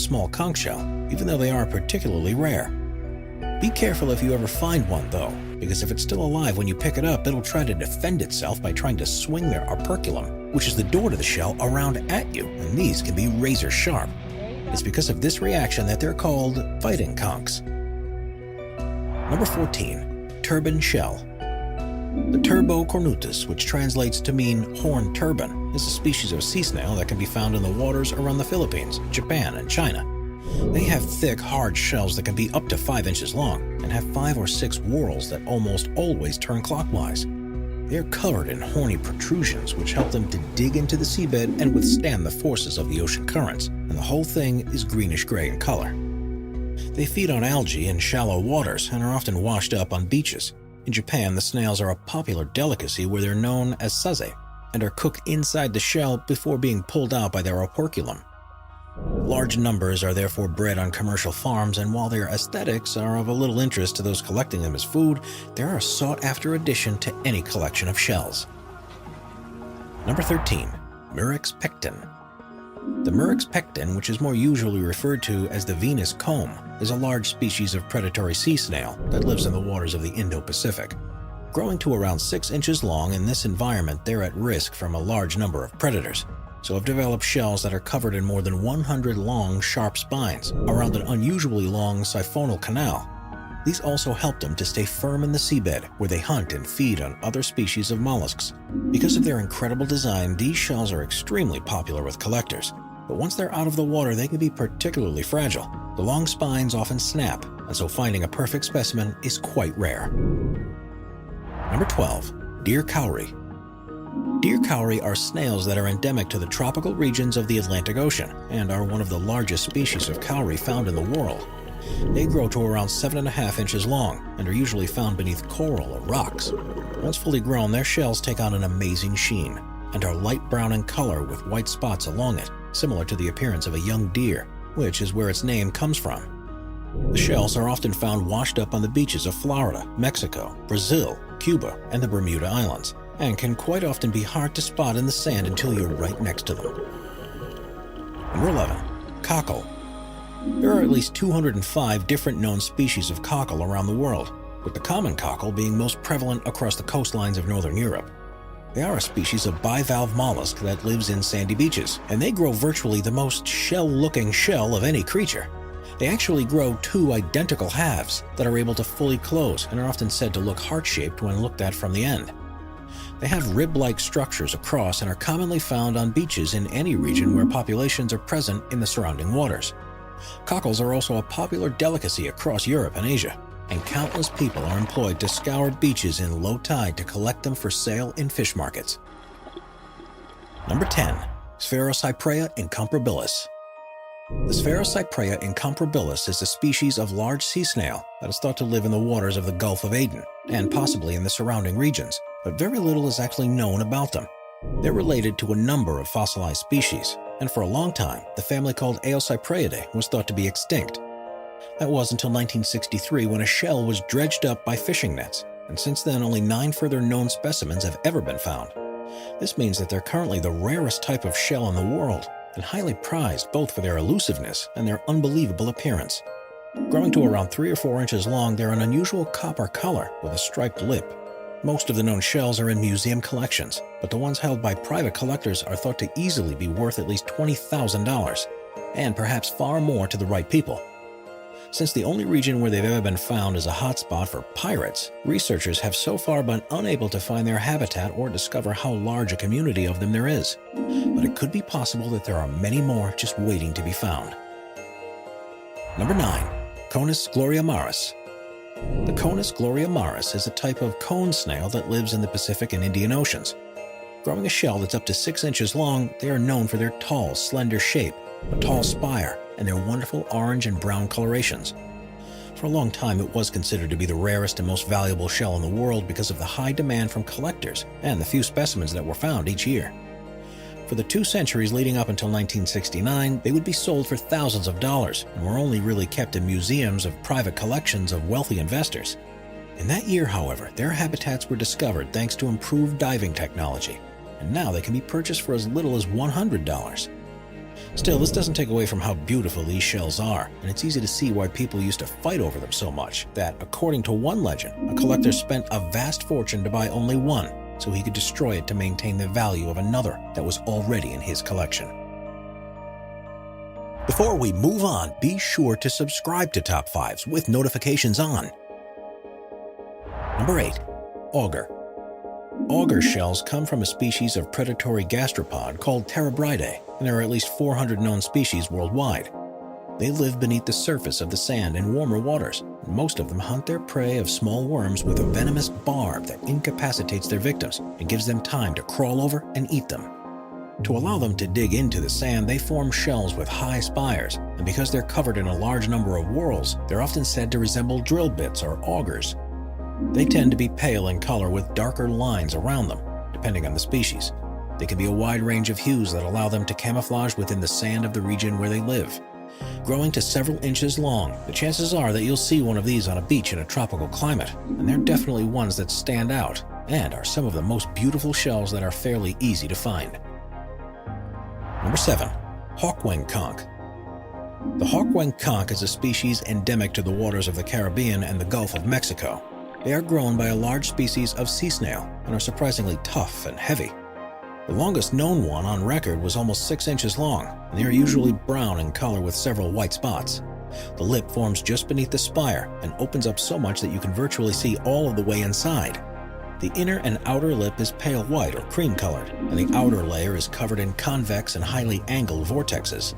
small conch shell, even though they are particularly rare. Be careful if you ever find one, though, because if it's still alive when you pick it up, it'll try to defend itself by trying to swing their operculum, which is the door to the shell, around at you, and these can be razor sharp. It's because of this reaction that they're called fighting conchs. Number 14. Turban shell. The turbo cornutus, which translates to mean horned turban, is a species of sea snail that can be found in the waters around the Philippines, Japan, and China. They have thick, hard shells that can be up to 5 inches long and have 5 or 6 whorls that almost always turn clockwise. They are covered in horny protrusions which help them to dig into the seabed and withstand the forces of the ocean currents, and the whole thing is greenish-gray in color. They feed on algae in shallow waters and are often washed up on beaches. In Japan, the snails are a popular delicacy where they're known as saze and are cooked inside the shell before being pulled out by their operculum. Large numbers are therefore bred on commercial farms, and while their aesthetics are of a little interest to those collecting them as food, they're a sought-after addition to any collection of shells. Number 13. Murex pecten. The Murex pecten, which is more usually referred to as the Venus comb, is a large species of predatory sea snail that lives in the waters of the Indo-Pacific. Growing to around 6 inches long, in this environment they're at risk from a large number of predators, so have developed shells that are covered in more than 100 long, sharp spines around an unusually long siphonal canal. These also help them to stay firm in the seabed, where they hunt and feed on other species of mollusks. Because of their incredible design, these shells are extremely popular with collectors. But once they're out of the water, they can be particularly fragile. The long spines often snap, and so finding a perfect specimen is quite rare. Number 12. Deer cowrie. Deer cowrie are snails that are endemic to the tropical regions of the Atlantic Ocean and are one of the largest species of cowrie found in the world. They grow to around 7.5 inches long and are usually found beneath coral or rocks. Once fully grown, their shells take on an amazing sheen and are light brown in color with white spots along it, similar to the appearance of a young deer, which is where its name comes from. The shells are often found washed up on the beaches of Florida, Mexico, Brazil, Cuba, and the Bermuda Islands, and can quite often be hard to spot in the sand until you're right next to them. Number 11. Cockle. There are at least 205 different known species of cockle around the world, with the common cockle being most prevalent across the coastlines of northern Europe. They are a species of bivalve mollusk that lives in sandy beaches, and they grow virtually the most shell-looking shell of any creature. They actually grow 2 identical halves that are able to fully close and are often said to look heart-shaped when looked at from the end. They have rib-like structures across and are commonly found on beaches in any region where populations are present in the surrounding waters. Cockles are also a popular delicacy across Europe and Asia, and countless people are employed to scour beaches in low tide to collect them for sale in fish markets. Number 10. Sphaerocyprea incomparabilis. The Sphaerocyprea incomparabilis is a species of large sea snail that is thought to live in the waters of the Gulf of Aden and possibly in the surrounding regions, but very little is actually known about them. They're related to a number of fossilized species, and for a long time, the family called Eocypreidae was thought to be extinct. That was until 1963 when a shell was dredged up by fishing nets, and since then only 9 further known specimens have ever been found. This means that they're currently the rarest type of shell in the world, and highly prized both for their elusiveness and their unbelievable appearance. Growing to around 3 or 4 inches long, they're an unusual copper color with a striped lip. Most of the known shells are in museum collections, but the ones held by private collectors are thought to easily be worth at least $20,000, and perhaps far more to the right people. Since the only region where they've ever been found is a hotspot for pirates, researchers have so far been unable to find their habitat or discover how large a community of them there is. But it could be possible that there are many more just waiting to be found. Number 9. Conus gloriamaris. The Conus gloriamaris is a type of cone snail that lives in the Pacific and Indian Oceans. Growing a shell that's up to 6 inches long, they are known for their tall, slender shape, a tall spire, and their wonderful orange and brown colorations. For a long time, it was considered to be the rarest and most valuable shell in the world because of the high demand from collectors and the few specimens that were found each year. For the 2 centuries leading up until 1969, they would be sold for thousands of dollars and were only really kept in museums of private collections of wealthy investors. In that year, however, their habitats were discovered thanks to improved diving technology, and now they can be purchased for as little as $100. Still, this doesn't take away from how beautiful these shells are, and it's easy to see why people used to fight over them so much that, according to one legend, a collector spent a vast fortune to buy only one, so he could destroy it to maintain the value of another that was already in his collection. Before we move on, be sure to subscribe to Top 5s with notifications on. Number 8. Auger. Auger shells come from a species of predatory gastropod called Terebridae, and there are at least 400 known species worldwide. They live beneath the surface of the sand in warmer waters, and most of them hunt their prey of small worms with a venomous barb that incapacitates their victims and gives them time to crawl over and eat them. To allow them to dig into the sand, they form shells with high spires, and because they're covered in a large number of whorls, they're often said to resemble drill bits or augers. They tend to be pale in color with darker lines around them, depending on the species. They can be a wide range of hues that allow them to camouflage within the sand of the region where they live. Growing to several inches long, the chances are that you'll see one of these on a beach in a tropical climate, and they're definitely ones that stand out and are some of the most beautiful shells that are fairly easy to find. Number 7. Hawkwing conch. The hawkwing conch is a species endemic to the waters of the Caribbean and the Gulf of Mexico. They are grown by a large species of sea snail and are surprisingly tough and heavy. The longest known one on record was almost 6 inches long, and they are usually brown in color with several white spots. The lip forms just beneath the spire and opens up so much that you can virtually see all of the way inside. The inner and outer lip is pale white or cream colored, and the outer layer is covered in convex and highly angled vortexes.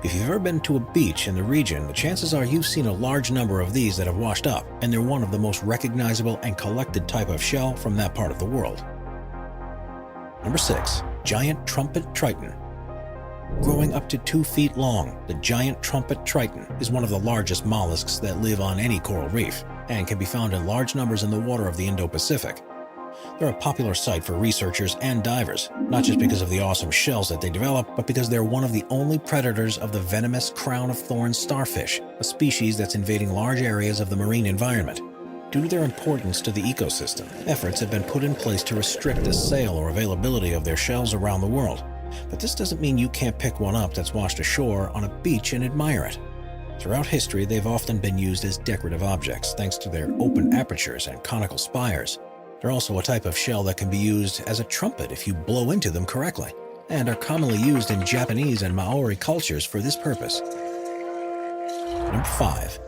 If you've ever been to a beach in the region, the chances are you've seen a large number of these that have washed up, and they're one of the most recognizable and collected type of shell from that part of the world. Number 6. Giant trumpet triton. Growing up to 2 feet long, the giant trumpet triton is one of the largest mollusks that live on any coral reef, and can be found in large numbers in the water of the Indo-Pacific. They're a popular sight for researchers and divers, not just because of the awesome shells that they develop, but because they're one of the only predators of the venomous crown-of-thorns starfish, a species that's invading large areas of the marine environment. Due to their importance to the ecosystem, efforts have been put in place to restrict the sale or availability of their shells around the world. But this doesn't mean you can't pick one up that's washed ashore on a beach and admire it. Throughout history, they've often been used as decorative objects thanks to their open apertures and conical spires. They're also a type of shell that can be used as a trumpet if you blow into them correctly, and are commonly used in Japanese and Maori cultures for this purpose. Number 5.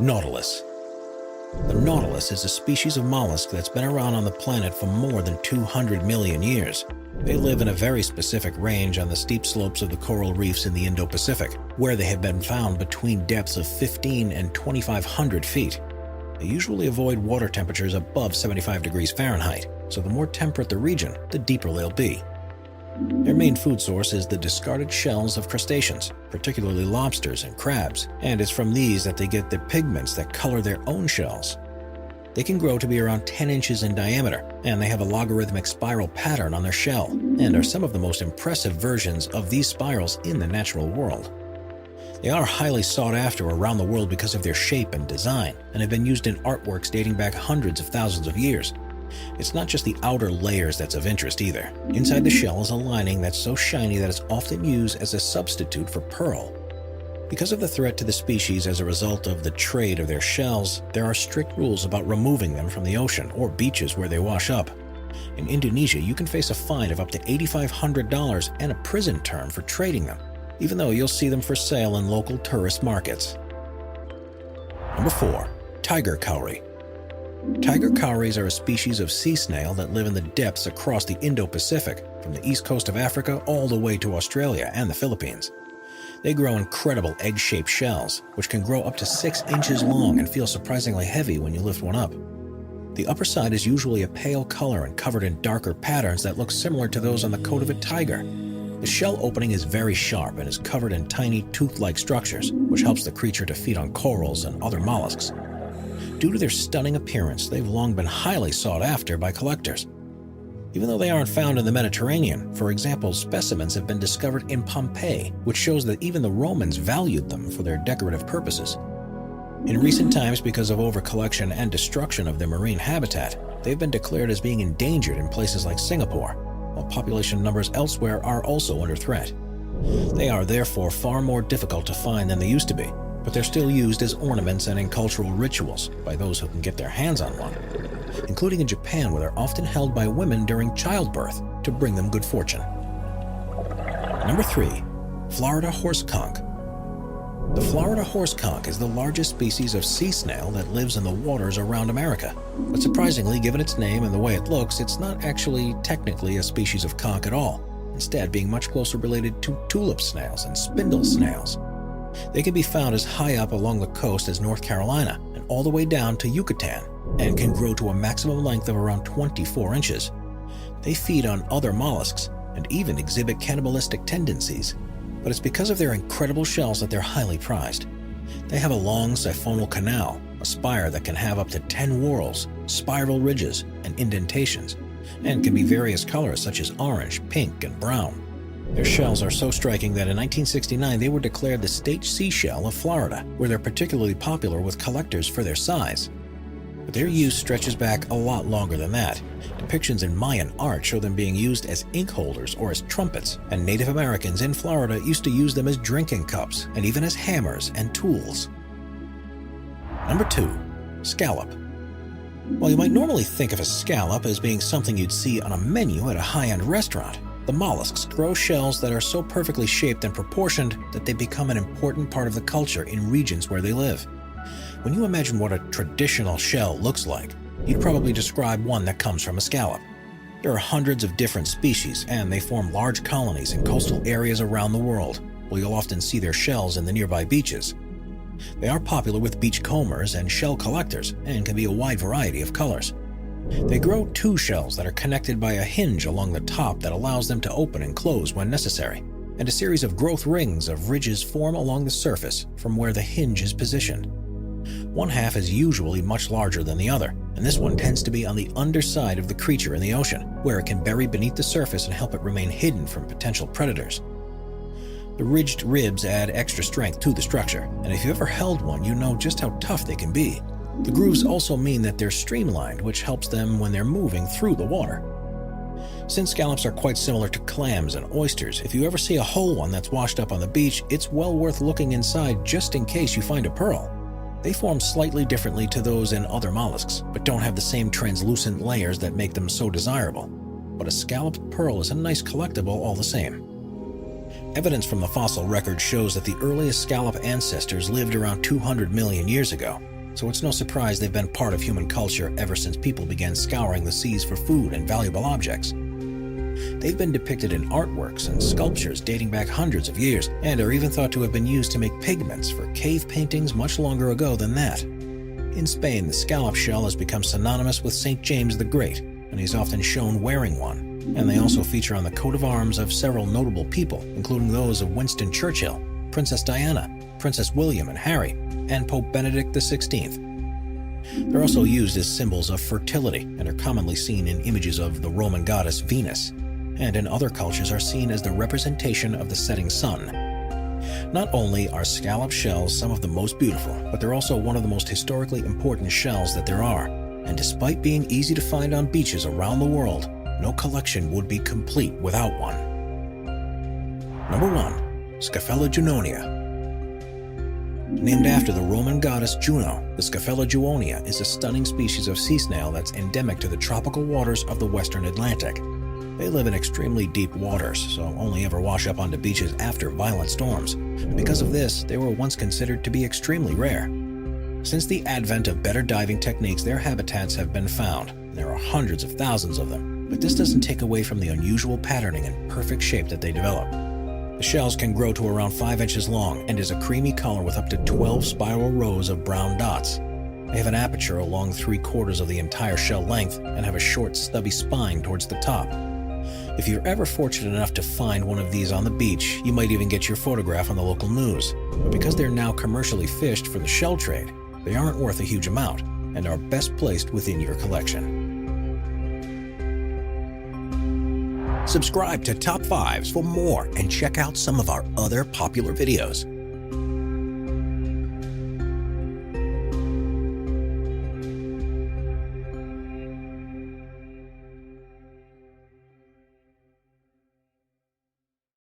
Nautilus. The nautilus is a species of mollusk that's been around on the planet for more than 200 million years. They live in a very specific range on the steep slopes of the coral reefs in the Indo-Pacific, where they have been found between depths of 15 and 2,500 feet. They usually avoid water temperatures above 75 degrees Fahrenheit, so the more temperate the region, the deeper they'll be. Their main food source is the discarded shells of crustaceans, particularly lobsters and crabs, and it's from these that they get the pigments that color their own shells. They can grow to be around 10 inches in diameter, and they have a logarithmic spiral pattern on their shell, and are some of the most impressive versions of these spirals in the natural world. They are highly sought after around the world because of their shape and design, and have been used in artworks dating back hundreds of thousands of years. It's not just the outer layers that's of interest either. Inside the shell is a lining that's so shiny that it's often used as a substitute for pearl. Because of the threat to the species as a result of the trade of their shells, there are strict rules about removing them from the ocean or beaches where they wash up. In Indonesia, you can face a fine of up to $8,500 and a prison term for trading them, even though you'll see them for sale in local tourist markets. Number 4. Tiger cowrie. Tiger cowries are a species of sea snail that live in the depths across the Indo-Pacific, from the east coast of Africa all the way to Australia and the Philippines. They grow incredible egg-shaped shells, which can grow up to 6 inches long and feel surprisingly heavy when you lift one up. The upper side is usually a pale color and covered in darker patterns that look similar to those on the coat of a tiger. The shell opening is very sharp and is covered in tiny tooth-like structures, which helps the creature to feed on corals and other mollusks. Due to their stunning appearance, they've long been highly sought after by collectors. Even though they aren't found in the Mediterranean, for example, specimens have been discovered in Pompeii, which shows that even the Romans valued them for their decorative purposes. In recent times, because of overcollection and destruction of their marine habitat, they've been declared as being endangered in places like Singapore, while population numbers elsewhere are also under threat. They are therefore far more difficult to find than they used to be, but they're still used as ornaments and in cultural rituals by those who can get their hands on one, including in Japan, where they're often held by women during childbirth to bring them good fortune. Number 3. Florida horse conch. The Florida horse conch is the largest species of sea snail that lives in the waters around America. But surprisingly, given its name and the way it looks, it's not actually technically a species of conch at all, instead being much closer related to tulip snails and spindle snails. They can be found as high up along the coast as North Carolina and all the way down to Yucatan, and can grow to a maximum length of around 24 inches. They feed on other mollusks and even exhibit cannibalistic tendencies, but it's because of their incredible shells that they're highly prized. They have a long siphonal canal, a spire that can have up to 10 whorls, spiral ridges, and indentations, and can be various colors such as orange, pink, and brown. Their shells are so striking that in 1969 they were declared the state seashell of Florida, where they're particularly popular with collectors for their size. But their use stretches back a lot longer than that. Depictions in Mayan art show them being used as ink holders or as trumpets, and Native Americans in Florida used to use them as drinking cups and even as hammers and tools. Number 2. Scallop. While you might normally think of a scallop as being something you'd see on a menu at a high-end restaurant, the mollusks grow shells that are so perfectly shaped and proportioned that they become an important part of the culture in regions where they live. When you imagine what a traditional shell looks like, you'd probably describe one that comes from a scallop. There are hundreds of different species, and they form large colonies in coastal areas around the world, where you'll often see their shells in the nearby beaches. They are popular with beachcombers and shell collectors, and can be a wide variety of colors. They grow 2 shells that are connected by a hinge along the top that allows them to open and close when necessary, and a series of growth rings of ridges form along the surface from where the hinge is positioned. One half is usually much larger than the other, and this one tends to be on the underside of the creature in the ocean, where it can bury beneath the surface and help it remain hidden from potential predators. The ridged ribs add extra strength to the structure, and if you ever held one, you know just how tough they can be. The grooves also mean that they're streamlined, which helps them when they're moving through the water. Since scallops are quite similar to clams and oysters, if you ever see a whole one that's washed up on the beach, it's well worth looking inside just in case you find a pearl. They form slightly differently to those in other mollusks, but don't have the same translucent layers that make them so desirable. But a scalloped pearl is a nice collectible all the same. Evidence from the fossil record shows that the earliest scallop ancestors lived around 200 million years ago, so it's no surprise they've been part of human culture ever since people began scouring the seas for food and valuable objects. They've been depicted in artworks and sculptures dating back hundreds of years, and are even thought to have been used to make pigments for cave paintings much longer ago than that. In Spain, the scallop shell has become synonymous with St. James the Great, and he's often shown wearing one, and they also feature on the coat of arms of several notable people, including those of Winston Churchill, Princess Diana, Princess William and Harry, and Pope Benedict XVI. They're also used as symbols of fertility and are commonly seen in images of the Roman goddess Venus, and in other cultures are seen as the representation of the setting sun. Not only are scallop shells some of the most beautiful, but they're also one of the most historically important shells that there are, and despite being easy to find on beaches around the world, no collection would be complete without one. Number 1. Scaphella junonia. Named after the Roman goddess Juno, the Scaphella junonia is a stunning species of sea snail that's endemic to the tropical waters of the western Atlantic. They live in extremely deep waters, so only ever wash up onto beaches after violent storms. Because of this, they were once considered to be extremely rare. Since the advent of better diving techniques, their habitats have been found, and there are hundreds of thousands of them. But this doesn't take away from the unusual patterning and perfect shape that they develop. The shells can grow to around 5 inches long and is a creamy color with up to 12 spiral rows of brown dots. They have an aperture along 3/4 of the entire shell length and have a short, stubby spine towards the top. If you're ever fortunate enough to find one of these on the beach, you might even get your photograph on the local news. But because they're now commercially fished for the shell trade, they aren't worth a huge amount and are best placed within your collection. Subscribe to Top 5s for more and check out some of our other popular videos.